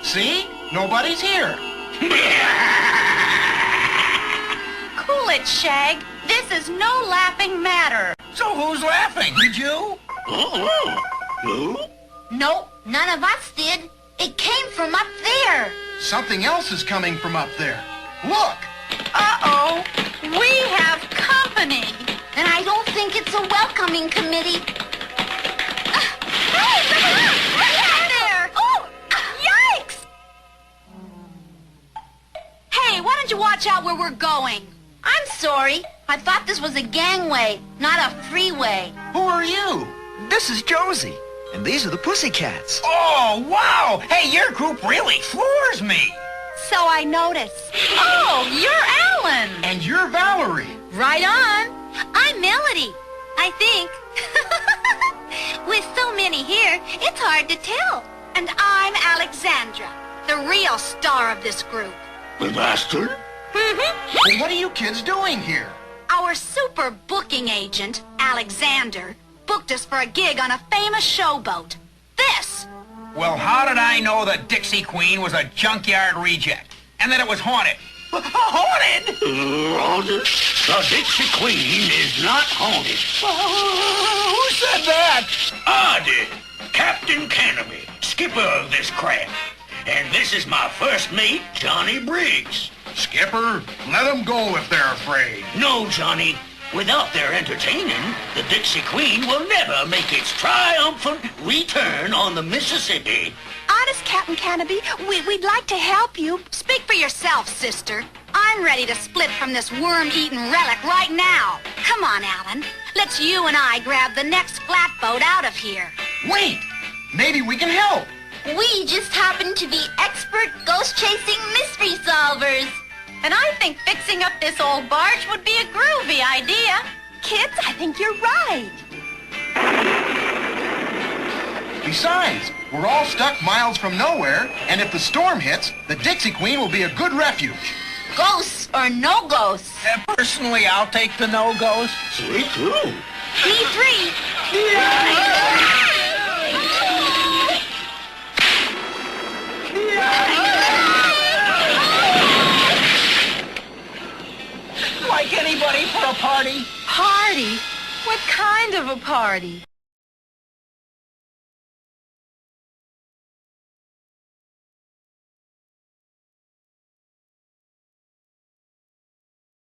See? Nobody's here. Cool it, Shag. This is no laughing matter. So who's laughing? Did you? You? Nope, none of us did. It came from up there. Something else is coming from up there. Look! Uh-oh. We have company. And I don't think it's a welcoming committee. Hey, there! Oh, yikes! Hey, why don't you watch out where we're going? I'm sorry. I thought this was a gangway, not a freeway. Who are you? This is Josie, and these are the Pussycats. Oh, wow! Hey, your group really floors me. So I notice. Oh, you're Alan. And you're Valerie. Right on. I'm Melody, I think. With so many here, it's hard to tell. And I'm Alexandra, the real star of this group. The bastard? Well, what are you kids doing here? Our super booking agent, Alexander, booked us for a gig on a famous showboat. This! Well, how did I know the Dixie Queen was a junkyard reject? And that it was haunted? Haunted? Haunted? The Dixie Queen is not haunted. Who said that? I did. Captain Canopy, skipper of this craft. And this is my first mate, Johnny Briggs. Skipper, let them go if they're afraid. No, Johnny. Without their entertaining, the Dixie Queen will never make its triumphant return on the Mississippi. Honest, Captain Canopy, we'd like to help you. Speak for yourself, sister. I'm ready to split from this worm-eaten relic right now. Come on, Alan. Let's you and I grab the next flatboat out of here. Wait! Maybe we can help. We just happen to be expert ghost-chasing mystery solvers. And I think fixing up this old barge would be a groovy idea. Kids, I think you're right. Besides, we're all stuck miles from nowhere, and if the storm hits, the Dixie Queen will be a good refuge. Ghosts or no ghosts? Personally, I'll take the no-ghost. Me too. Me three. Like anybody for a party? Party? What kind of a party?